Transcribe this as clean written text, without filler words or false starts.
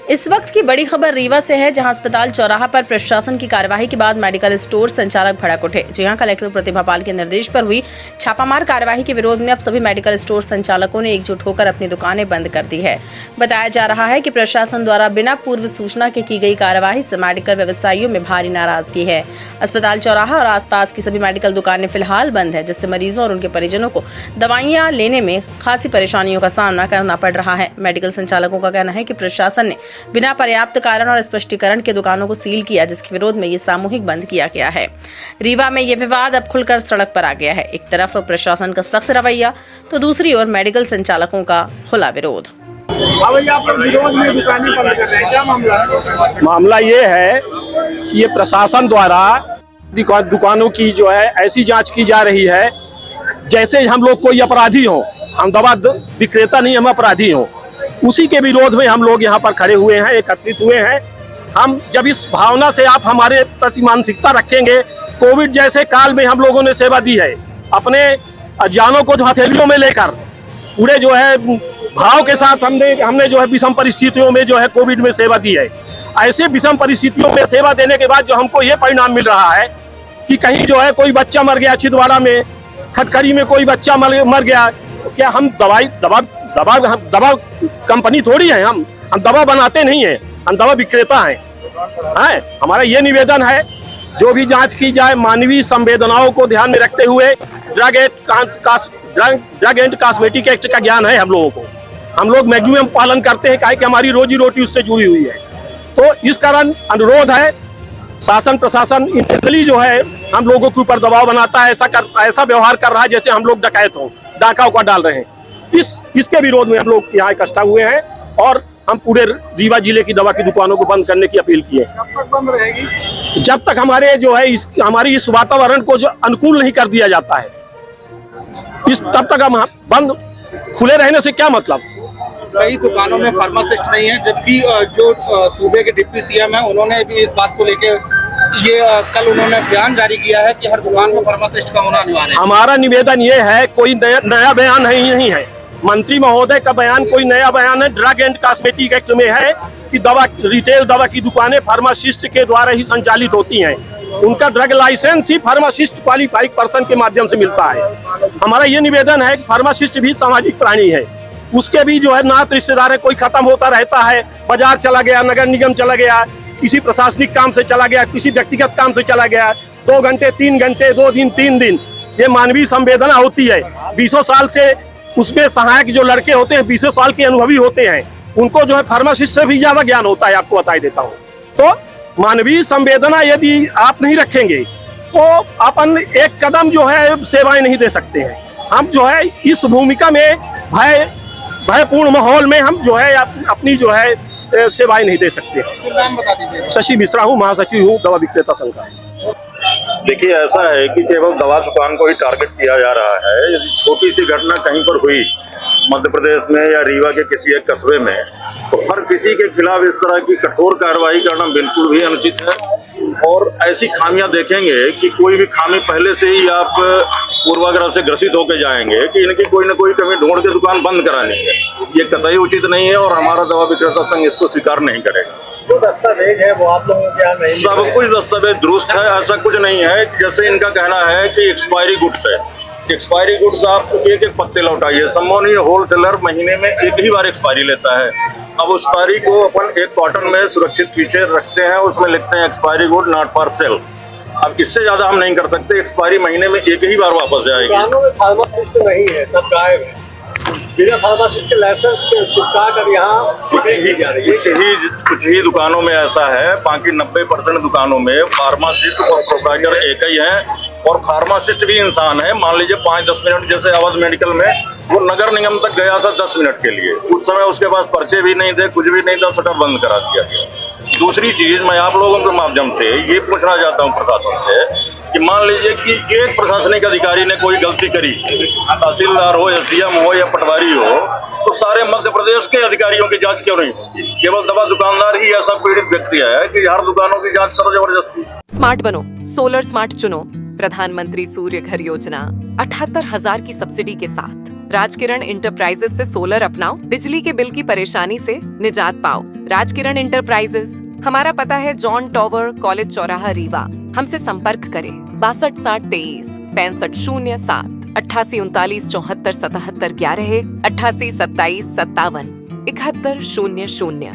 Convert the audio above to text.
इस वक्त की बड़ी खबर रीवा से है, जहां अस्पताल चौराहा पर प्रशासन की कार्यवाही के बाद मेडिकल स्टोर संचालक भड़क उठे। जी हां, कलेक्टर प्रतिभा पाल के निर्देश पर हुई छापामार कार्यवाही के विरोध में अब सभी मेडिकल स्टोर संचालकों ने एकजुट होकर अपनी दुकानें बंद कर दी है। बताया जा रहा है कि प्रशासन द्वारा बिना पूर्व सूचना के की गई कार्यवाही से मेडिकल व्यवसायियों में भारी नाराजगी है। अस्पताल चौराहा और आसपास की सभी मेडिकल दुकानें फिलहाल बंद है, जिससे मरीजों और उनके परिजनों को दवाइयां लेने में खासी परेशानियों का सामना करना पड़ रहा है। मेडिकल संचालकों का कहना है कि प्रशासन ने बिना पर्याप्त कारण और स्पष्टीकरण के दुकानों को सील किया, जिसके विरोध में ये सामूहिक बंद किया गया है। रीवा में ये विवाद अब खुलकर सड़क पर आ गया है। एक तरफ प्रशासन का सख्त रवैया तो दूसरी ओर मेडिकल संचालकों का खुला विरोध। विरोध में दुकानें बंद कर रहे हैं, क्या मामला है? मामला ये है कि ये प्रशासन द्वारा दुकानों की जो है ऐसी जांच की जा रही है जैसे हम लोग कोई अपराधी हो। हम दवा विक्रेता नहीं, हम अपराधी हो। उसी के विरोध में हम लोग यहाँ पर खड़े हुए हैं, एकत्रित हुए हैं। हम जब इस भावना से आप हमारे प्रति मानसिकता रखेंगे, कोविड जैसे काल में हम लोगों ने सेवा दी है, अपने जानों को जो हथेलियों में लेकर पूरे जो है भाव के साथ हमने जो है विषम परिस्थितियों में जो है कोविड में सेवा दी है। ऐसे विषम परिस्थितियों में सेवा देने के बाद जो हमको ये परिणाम मिल रहा है कि कहीं जो है कोई बच्चा मर गया, छिंदवाड़ा में खटखरी में कोई बच्चा मर गया, क्या हम दवा कंपनी थोड़ी है? हम दवा बनाते नहीं है, हम दवा विक्रेता हैं। हमारा ये निवेदन है, जो भी जांच की जाए मानवीय संवेदनाओं को ध्यान में रखते हुए। ड्रग एंड कॉस्मेटिक एक्ट का ज्ञान है हम लोगों को, हम लोग मैक्सिमम पालन करते हैं, काहे कि हमारी रोजी रोटी उससे जुड़ी हुई है। तो इस कारण अनुरोध है, शासन प्रशासन इंटेंशनली जो है हम लोगों के ऊपर दबाव बनाता है, ऐसा व्यवहार कर रहा है जैसे हम लोग डकैत हो, डाका उका डाल रहे हैं। इसके विरोध में हम लोग यहाँ इकट्ठा हुए हैं और हम पूरे रीवा जिले की दवा की दुकानों को बंद करने की अपील की है। कब तक बंद रहेगी? जब तक हमारे जो है हमारी इस वातावरण को जो अनुकूल नहीं कर दिया जाता है, तब तक हम बंद। खुले रहने से क्या मतलब? कई दुकानों में फार्मासिस्ट नहीं है, जबकि जो सूबे के डिप्टी सीएम है उन्होंने भी इस बात को लेकर कल उन्होंने बयान जारी किया है कि हर दुकान में फार्मासिस्ट का होना अनिवार्य है। हमारा निवेदन ये है, कोई नया बयान नहीं है। मंत्री महोदय का बयान कोई नया बयान है। ड्रग एंड कॉस्मेटिक एक्ट में है कि रिटेल दवा की दुकानें फार्मासिस्ट के द्वारा ही संचालित होती हैं। उनका ड्रग लाइसेंस ही फार्मासिस्ट क्वालिफाइड पर्सन के माध्यम से मिलता है। हमारा ये निवेदन है कि फार्मासिस्ट भी सामाजिक प्राणी है, उसके भी जो है नात रिश्तेदार है, कोई खत्म होता रहता है, बाजार चला गया, नगर निगम चला गया, किसी प्रशासनिक काम से चला गया, किसी व्यक्तिगत काम से चला गया, 2 घंटे 3 घंटे 2 दिन 3 दिन, ये मानवीय संवेदना होती है। 20 साल से उसमें सहायक जो लड़के होते हैं 20 साल के अनुभवी होते हैं, उनको जो है फार्मासिस्ट से भी ज्यादा ज्ञान होता है, आपको बता देता हूँ। तो मानवीय संवेदना यदि आप नहीं रखेंगे तो अपन एक कदम जो है सेवाएं नहीं दे सकते हैं। हम जो है इस भूमिका में भयपूर्ण माहौल में हम जो है अपनी जो है सेवाएं नहीं दे सकते। नाम बता दीजिए। शशि मिश्रा हूँ, महासचिव हूँ दवा विक्रेता संघ का। देखिए, ऐसा है कि केवल दवा दुकान को ही टारगेट किया जा रहा है। यदि छोटी सी घटना कहीं पर हुई मध्य प्रदेश में या रीवा के किसी एक कस्बे में, तो हर किसी के खिलाफ इस तरह की कठोर कार्रवाई करना बिल्कुल भी अनुचित है। और ऐसी खामियां देखेंगे कि कोई भी खामी पहले से ही आप पूर्वाग्रह से ग्रसित होकर जाएंगे कि इनकी कोई न कोई कमी ढूंढ के दुकान बंद करानी है। ये कतई उचित नहीं है और हमारा दवा विक्रेता संघ इसको स्वीकार नहीं करेगा। जो दस्तावेज है वो आप लोगों के यहाँ नहीं? सब कुछ दस्तावेज दुरुस्त है। ऐसा कुछ नहीं है जैसे इनका कहना है कि एक्सपायरी गुड्स है। एक्सपायरी गुड्स आप एक एक पत्ते लौटाइए। संभव होलसेलर महीने में एक ही बार एक्सपायरी लेता है। अब उस एक्सपायरी को अपन एक कॉटन में सुरक्षित पीछे रखते हैं, उसमें लिखते हैं expiry good not for sale. अब इससे ज्यादा हम नहीं कर सकते। एक्सपायरी महीने में एक ही बार वापस जाएगी। दुकानों में फार्मासिस्ट नहीं है, सब गायब है। बिना फार्मासिस्ट के लाइसेंस के चिपका कर यहाँ कुछ ही दुकानों में ऐसा है, बाकी 90% दुकानों में फार्मासिस्ट और प्रोप्राइटर एक ही है। और फार्मासिस्ट भी इंसान है। मान लीजिए 5-10 मिनट, जैसे अवध मेडिकल में वो नगर निगम तक गया था 10 मिनट के लिए, उस समय उसके पास पर्चे भी नहीं थे, कुछ भी नहीं था, शटर बंद करा दिया गया। दूसरी चीज मैं आप लोगों के माध्यम से ये पूछना चाहता हूँ प्रशासन से कि मान लीजिए कि एक प्रशासनिक अधिकारी ने कोई गलती करी, तहसीलदार हो, एसडीएम हो या पटवारी हो, तो सारे मध्य प्रदेश के अधिकारियों की जांच क्यों नहीं होती? केवल दवा दुकानदार ही ऐसा पीड़ित व्यक्ति है कि हर दुकानों की जांच करो जबरदस्ती। स्मार्ट बनो, सोलर स्मार्ट चुनो। प्रधानमंत्री सूर्य घर योजना 78,000 की सब्सिडी के साथ राजकिरण इंटरप्राइजेस से सोलर अपनाओ, बिजली के बिल की परेशानी से निजात पाओ। राजकिरण इंटरप्राइजेस, हमारा पता है जॉन टॉवर, कॉलेज चौराहा, रीवा। हमसे संपर्क करें 626023 6507 8839 74 77 11 88 27 57 7100।